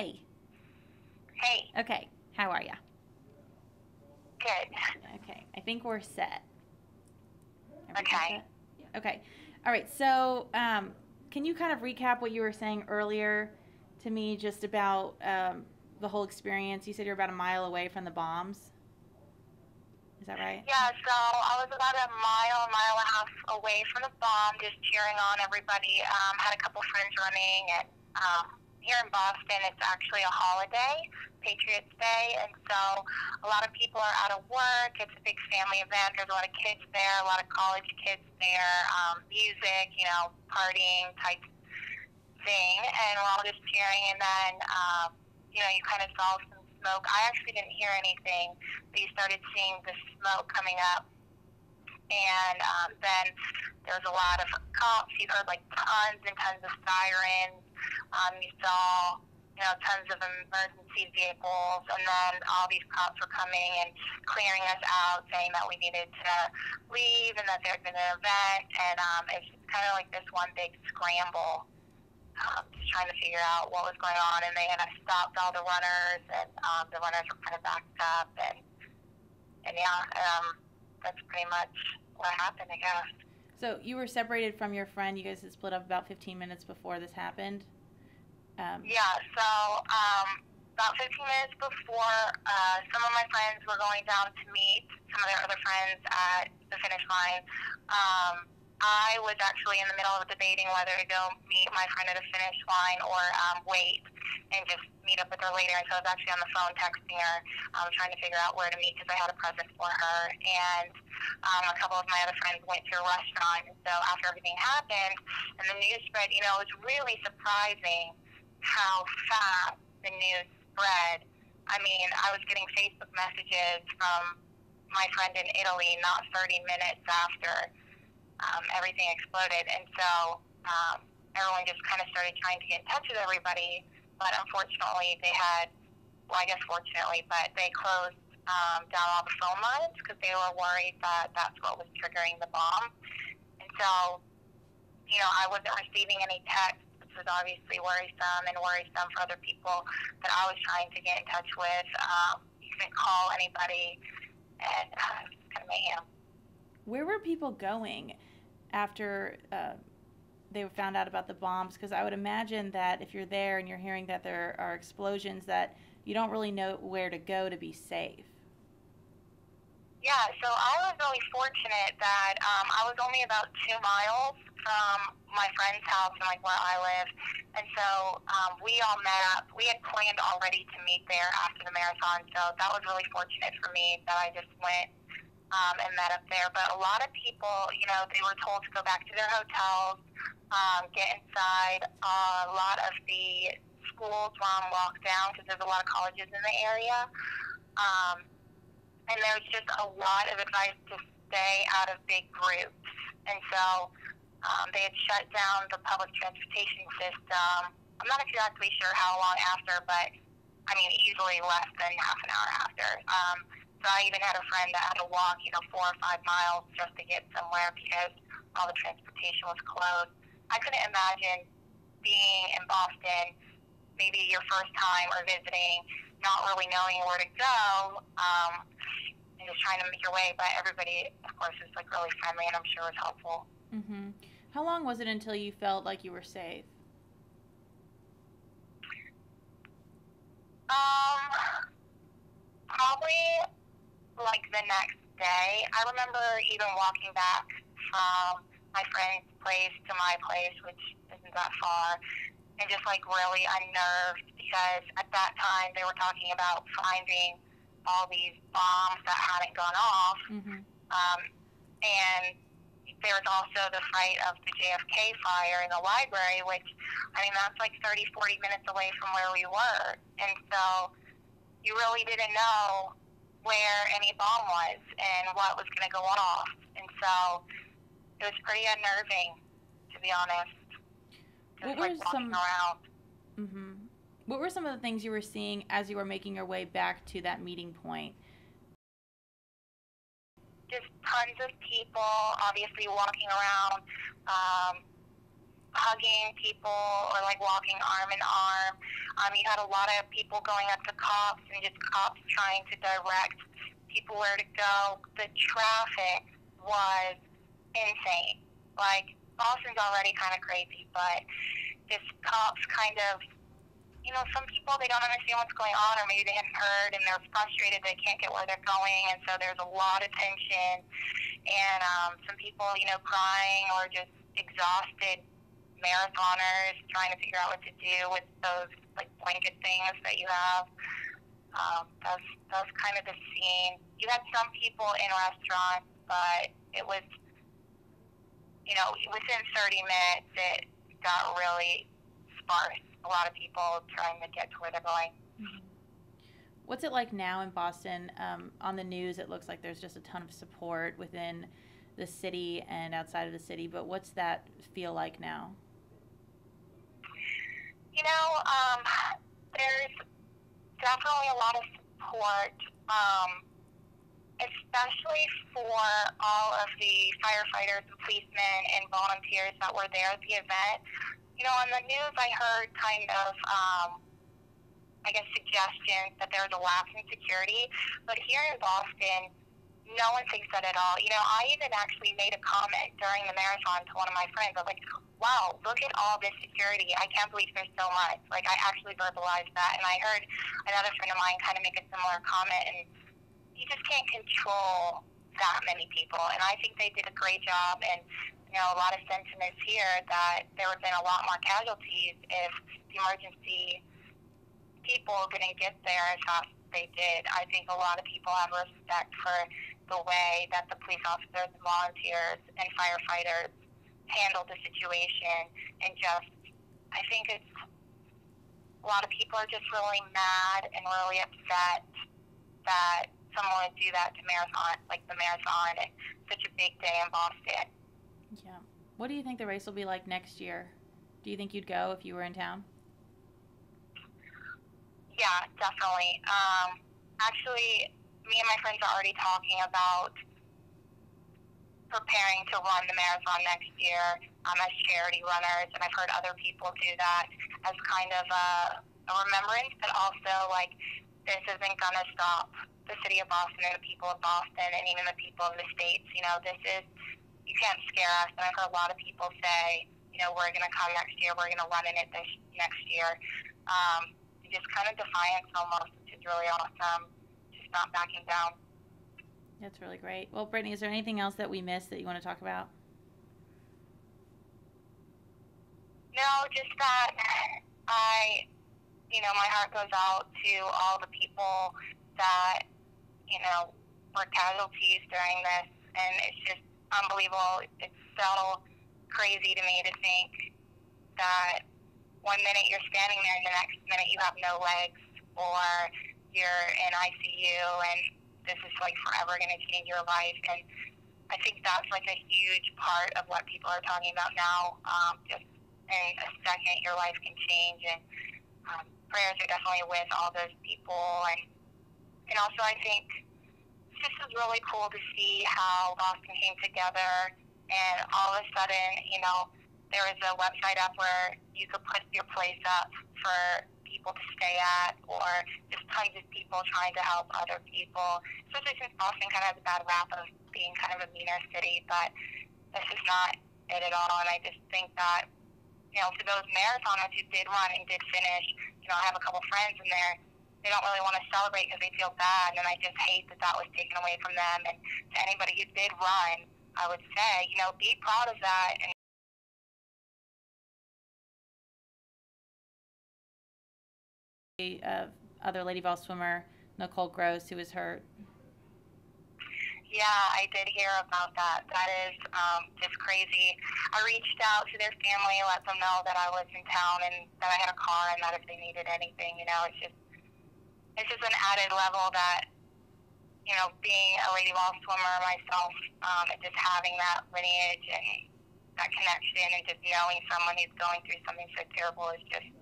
Hey. Hey, Okay. How are ya? good. Okay. I think we're set. Everything Okay. set? Okay. All right. So, can you kind of recap what you were saying earlier to me just about the whole experience? You said you're about a mile away from the bombs. Is that right? Yeah, so I was about a mile and a half away from the bomb, just cheering on everybody. Had a couple friends running, and here in Boston, it's actually a holiday, Patriots Day, and so a lot of people are out of work. It's a big family event. There's a lot of kids there, a lot of college kids there, music, partying type thing, and we're all just cheering. And then, you kind of saw some smoke. I actually didn't hear anything, but you started seeing the smoke coming up. And then there was a lot of cops. You heard like tons and tons of sirens. You saw, tons of emergency vehicles, and then all these cops were coming and clearing us out, saying that we needed to leave and that there had been an event. And it's just kind of like this one big scramble, just trying to figure out what was going on. And they had stopped all the runners, and the runners were kind of backed up. And yeah, that's pretty much what happened, I guess. So, you were separated from your friend. You guys had split up about 15 minutes before this happened. Yeah, so about 15 minutes before, some of my friends were going down to meet some of their other friends at the finish line. I was actually in the middle of debating whether to go meet my friend at the finish line or wait and just meet up with her later. And so I was actually on the phone texting her, trying to figure out where to meet because I had a present for her. And a couple of my other friends went to a restaurant. And so after everything happened and the news spread, it was really surprising how fast the news spread. I mean, I was getting Facebook messages from my friend in Italy not 30 minutes after everything exploded. And so everyone just kind of started trying to get in touch with everybody. But unfortunately, they had, well, I guess fortunately, but they closed down all the phone lines because they were worried that that's what was triggering the bomb. And so, I wasn't receiving any texts, which was obviously worrisome and worrisome for other people that I was trying to get in touch with. You couldn't call anybody, and it's kind of mayhem. Where were people going after they found out about the bombs? Because I would imagine that if you're there and you're hearing that there are explosions, that you don't really know where to go to be safe. Yeah, so I was really fortunate that I was only about 2 miles from my friend's house and like where I live, and so we all met up. We had planned already to meet there after the marathon, so that was really fortunate for me that I just went and met up there. But a lot of people, they were told to go back to their hotels, get inside. A lot of the schools were on lockdown because there's a lot of colleges in the area. Um, and there was just a lot of advice to stay out of big groups. And so they had shut down the public transportation system. I'm not exactly sure how long after, but I mean, easily less than half an hour after. So I even had a friend that had to walk, 4 or 5 miles just to get somewhere because all the transportation was closed. I couldn't imagine being in Boston, maybe your first time or visiting, not really knowing where to go, and just trying to make your way. But everybody, of course, is like really friendly, and I'm sure was helpful. Mm-hmm. How long was it until you felt like you were safe? Probably like the next day. I remember even walking back from my friend's place to my place, which isn't that far, and just like really unnerved because at that time they were talking about finding all these bombs that hadn't gone off. Mm-hmm. And there was also the site of the JFK fire in the library, which, I mean, that's like 30, 40 minutes away from where we were. And so you really didn't know where any bomb was and what was going to go off. And so it was pretty unnerving, to be honest, just What were like walking some around. Mm-hmm. What were some of the things you were seeing as you were making your way back to that meeting point? Just tons of people, obviously walking around. Um, hugging people or like walking arm in arm. You had a lot of people going up to cops and just cops trying to direct people where to go. The traffic was insane. Like, Boston's already kind of crazy, but just cops kind of, you know, some people, they don't understand what's going on, or maybe they haven't heard and they're frustrated they can't get where they're going, and so there's a lot of tension, and some people, you know, crying or just exhausted marathoners trying to figure out what to do with those like blanket things that you have. That's kind of the scene. You had some people in restaurants, but it was, you know, within 30 minutes it got really sparse. A lot of people trying to get to where they're going. Mm-hmm. What's it like now in Boston? On the news, it looks like there's just a ton of support within the city and outside of the city, but what's that feel like now? You know, there's definitely a lot of support, especially for all of the firefighters and policemen and volunteers that were there at the event. You know, on the news I heard kind of, I guess, suggestions that there was a lapse in security, but here in Boston, no one thinks that at all. You know, I even actually made a comment during the marathon to one of my friends. I was like, wow, look at all this security. I can't believe there's so much. Like, I actually verbalized that, and I heard another friend of mine kind of make a similar comment, and you just can't control that many people, and I think they did a great job, and, you know, a lot of sentiments here that there would have been a lot more casualties if the emergency people didn't get there as fast as they did. I think a lot of people have respect for the way that the police officers and volunteers and firefighters handled the situation, and just, I think it's, a lot of people are just really mad and really upset that someone would do that to marathon, like the marathon, and such a big day in Boston. Yeah. What do you think the race will be like next year? Do you think you'd go if you were in town? Yeah, definitely. Actually, me and my friends are already talking about preparing to run the marathon next year as charity runners, and I've heard other people do that as kind of a remembrance, but also, like, this isn't going to stop the city of Boston and the people of Boston and even the people of the States. You know, this is, you can't scare us, and I've heard a lot of people say, you know, we're going to come next year, we're going to run in it this next year. Just kind of defiance almost, which is really awesome. Just not backing down. That's really great. Well, Brittany, is there anything else that we missed that you want to talk about? No, just that you know, my heart goes out to all the people that, you know, were casualties during this, and it's just unbelievable. It's so crazy to me to think that one minute you're standing there and the next minute you have no legs, or you're in ICU, and this is like forever going to change your life. And I think that's like a huge part of what people are talking about now. Just in a second, your life can change, and prayers are definitely with all those people. And also, I think this is really cool to see how Boston came together, and all of a sudden, you know, there was a website up where you could put your place up for people to stay at, or just tons of people trying to help other people, especially since Boston kind of has a bad rap of being kind of a meaner city, but this is not it at all. And I just think that, you know, for those marathoners who did run and did finish, you know, I have a couple friends in there, they don't really want to celebrate because they feel bad, and I just hate that that was taken away from them. And to anybody who did run, I would say, you know, be proud of that. And Other Lady Vol swimmer, Nicole Gross, who was hurt. Yeah, I did hear about that. That is just crazy. I reached out to their family, let them know that I was in town and that I had a car, and that if they needed anything, you know, it's just an added level that, you know, being a Lady Vol swimmer myself, and just having that lineage and that connection, and just knowing someone who's going through something so terrible is just,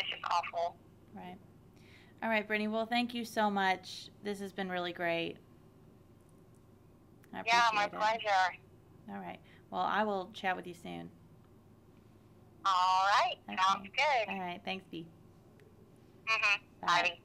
it's just awful. Right. All right, Brittany. Well, thank you so much. This has been really great. Yeah, my pleasure. All right. Well, I will chat with you soon. All right. Okay. Sounds good. All right. Thanks, B. Mm-hmm. Bye. Bye.